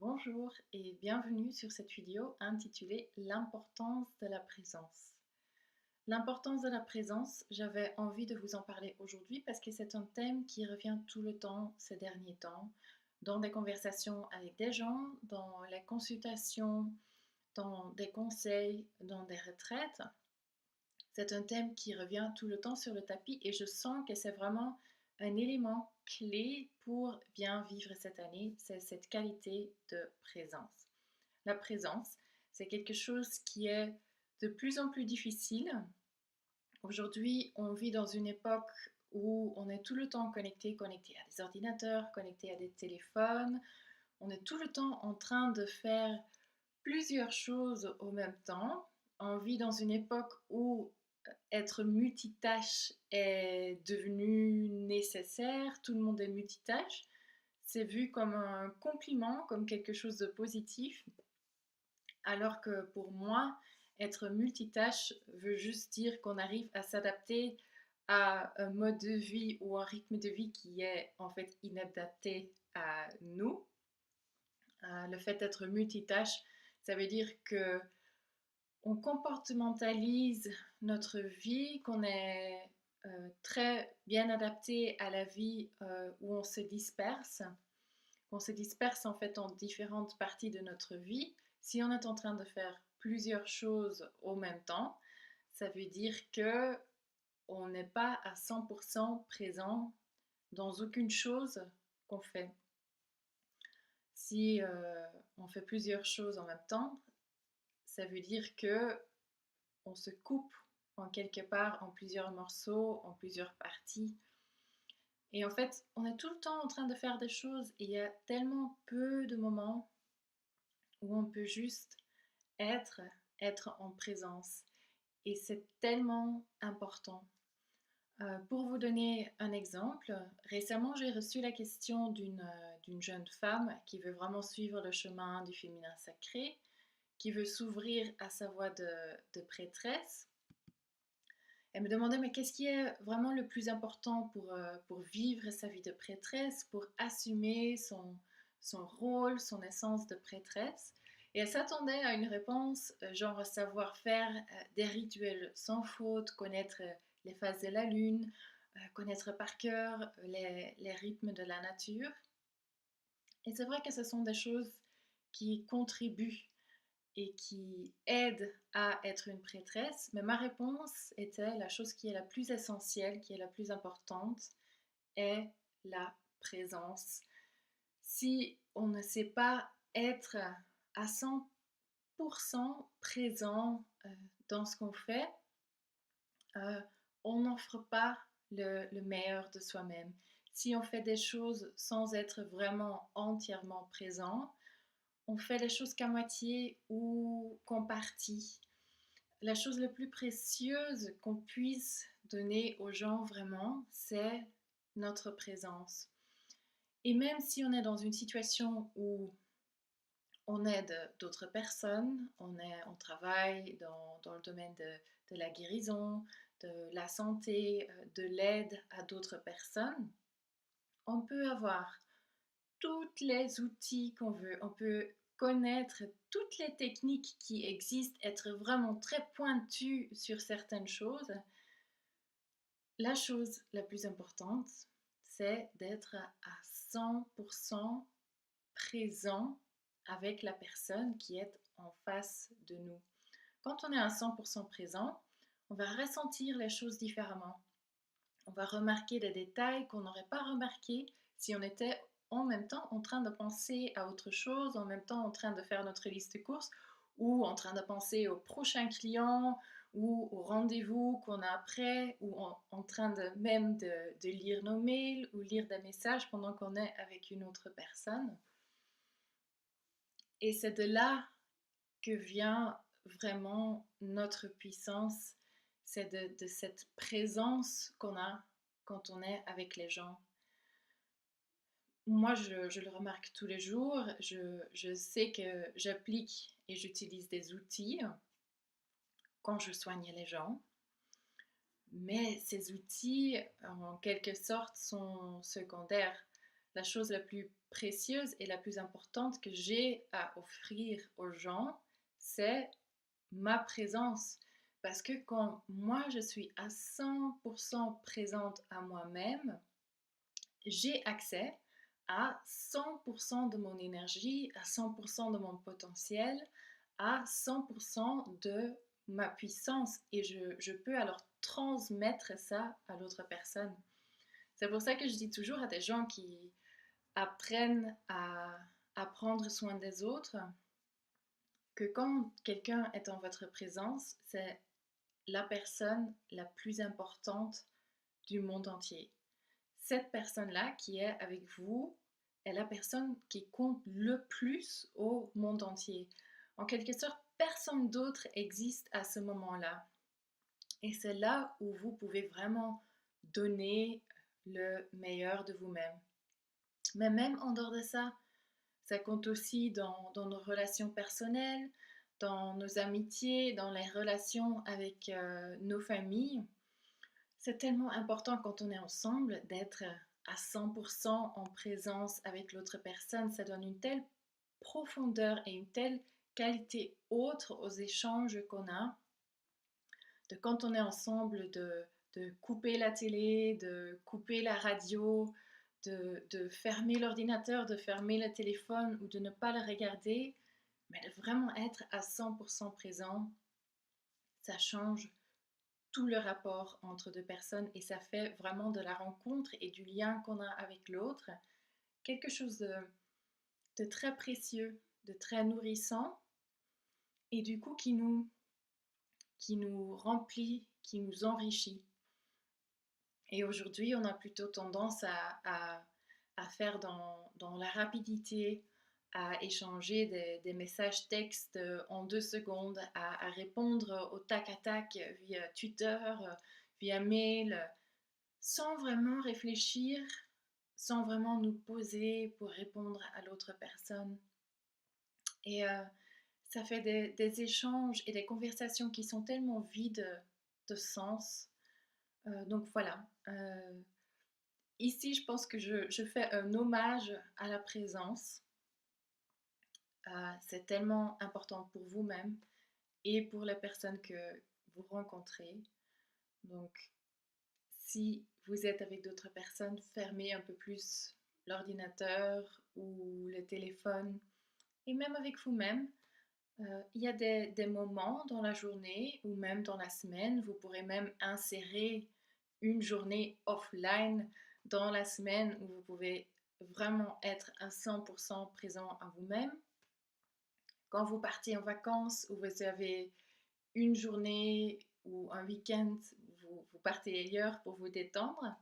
Bonjour et bienvenue sur cette vidéo intitulée L'importance de la présence. L'importance de la présence, j'avais envie de vous en parler aujourd'hui parce que c'est un thème qui revient tout le temps ces derniers temps, dans des conversations avec des gens, dans les consultations, dans des conseils, dans des retraites. C'est un thème qui revient tout le temps sur le tapis et je sens que c'est vraiment un élément clé pour bien vivre cette année, c'est cette qualité de présence. La présence, c'est quelque chose qui est de plus en plus difficile. Aujourd'hui, on vit dans une époque où on est tout le temps connecté à des ordinateurs, connecté à des téléphones. On est tout le temps en train de faire plusieurs choses au même temps. On vit dans une époque où être multitâche est devenu nécessaire, tout le monde est multitâche. C'est vu comme un compliment, comme quelque chose de positif, alors que pour moi, être multitâche veut juste dire qu'on arrive à s'adapter à un mode de vie ou un rythme de vie qui est en fait inadapté à nous. Le fait d'être multitâche, ça veut dire que on comportementalise notre vie, qu'on est très bien adapté à la vie où on se disperse, qu'on se disperse en fait en différentes parties de notre vie. Si on est en train de faire plusieurs choses au même temps, ça veut dire que on n'est pas à 100% présent dans aucune chose qu'on fait. Si on fait plusieurs choses en même temps, ça veut dire que on se coupe en quelque part en plusieurs morceaux, en plusieurs parties. Et en fait, on est tout le temps en train de faire des choses et il y a tellement peu de moments où on peut juste être, être en présence. Et c'est tellement important. Pour vous donner un exemple, récemment j'ai reçu la question d'une jeune femme qui veut vraiment suivre le chemin du féminin sacré, qui veut s'ouvrir à sa voie de prêtresse. Elle me demandait, mais qu'est-ce qui est vraiment le plus important pour vivre sa vie de prêtresse, pour assumer son rôle, son essence de prêtresse. Et elle s'attendait à une réponse, genre savoir faire des rituels sans faute, connaître les phases de la lune, connaître par cœur les rythmes de la nature. Et c'est vrai que ce sont des choses qui contribuent et qui aide à être une prêtresse, mais ma réponse était la chose qui est la plus essentielle, qui est la plus importante, est la présence. Si on ne sait pas être à 100% présent dans ce qu'on fait, on n'offre pas le meilleur de soi-même. Si on fait des choses sans être vraiment entièrement présent, on fait les choses qu'à moitié ou qu'en partie. La chose la plus précieuse qu'on puisse donner aux gens vraiment, c'est notre présence. Et même si on est dans une situation où on aide d'autres personnes, on travaille dans le domaine de la guérison, de la santé, de l'aide à d'autres personnes, on peut avoir tous les outils qu'on veut, on peut connaître toutes les techniques qui existent, être vraiment très pointu sur certaines choses. La chose la plus importante, c'est d'être à 100% présent avec la personne qui est en face de nous. Quand on est à 100% présent, on va ressentir les choses différemment. On va remarquer des détails qu'on n'aurait pas remarqués si on était en même temps en train de penser à autre chose, en même temps en train de faire notre liste de courses ou en train de penser au prochain client ou au rendez-vous qu'on a après ou en train de lire nos mails ou lire des messages pendant qu'on est avec une autre personne. Et c'est de là que vient vraiment notre puissance, c'est de cette présence qu'on a quand on est avec les gens. Moi, je le remarque tous les jours, je sais que j'applique et j'utilise des outils quand je soigne les gens, mais ces outils, en quelque sorte, sont secondaires. la chose la plus précieuse et la plus importante que j'ai à offrir aux gens, c'est ma présence. Parce que quand moi je suis à 100% présente à moi-même, j'ai accès à 100% de mon énergie, à 100% de mon potentiel, à 100% de ma puissance et je peux alors transmettre ça à l'autre personne. C'est pour ça que je dis toujours à des gens qui apprennent à prendre soin des autres que quand quelqu'un est en votre présence, c'est la personne la plus importante du monde entier. Cette personne-là qui est avec vous est la personne qui compte le plus au monde entier. En quelque sorte, personne d'autre existe à ce moment-là. Et c'est là où vous pouvez vraiment donner le meilleur de vous-même. Mais même en dehors de ça, ça compte aussi dans nos relations personnelles, dans nos amitiés, dans les relations avec nos familles. C'est tellement important quand on est ensemble d'être à 100% en présence avec l'autre personne. Ça donne une telle profondeur et une telle qualité autre aux échanges qu'on a. De quand on est ensemble, de couper la télé, de couper la radio, de fermer l'ordinateur, de fermer le téléphone ou de ne pas le regarder, mais de vraiment être à 100% présent, ça change tout le rapport entre deux personnes et ça fait vraiment de la rencontre et du lien qu'on a avec l'autre quelque chose de très précieux, de très nourrissant et du coup qui nous remplit, qui nous enrichit. Et aujourd'hui, on a plutôt tendance à faire dans la rapidité, à échanger des messages textes en 2 secondes, à répondre au tac à tac via Twitter, via mail, sans vraiment réfléchir, sans vraiment nous poser pour répondre à l'autre personne. Et ça fait des échanges et des conversations qui sont tellement vides de sens. Donc voilà. Ici, je pense que je fais un hommage à la présence. C'est tellement important pour vous-même et pour les personnes que vous rencontrez. Donc, si vous êtes avec d'autres personnes, fermez un peu plus l'ordinateur ou le téléphone. Et même avec vous-même, il y a des moments dans la journée ou même dans la semaine, vous pourrez même insérer une journée offline dans la semaine où vous pouvez vraiment être à 100% présent à vous-même. Quand vous partez en vacances ou vous avez une journée ou un week-end, vous partez ailleurs pour vous détendre,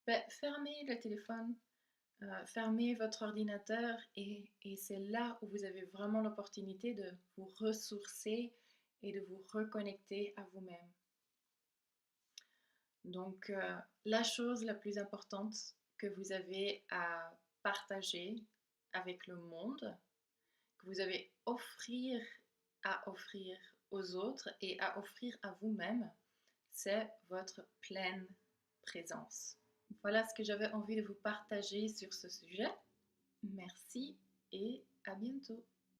ben, fermez le téléphone, fermez votre ordinateur et c'est là où vous avez vraiment l'opportunité de vous ressourcer et de vous reconnecter à vous-même. Donc, la chose la plus importante que vous avez à partager avec le monde, que vous avez à offrir aux autres et à offrir à vous-même, c'est votre pleine présence. Voilà ce que j'avais envie de vous partager sur ce sujet. Merci et à bientôt.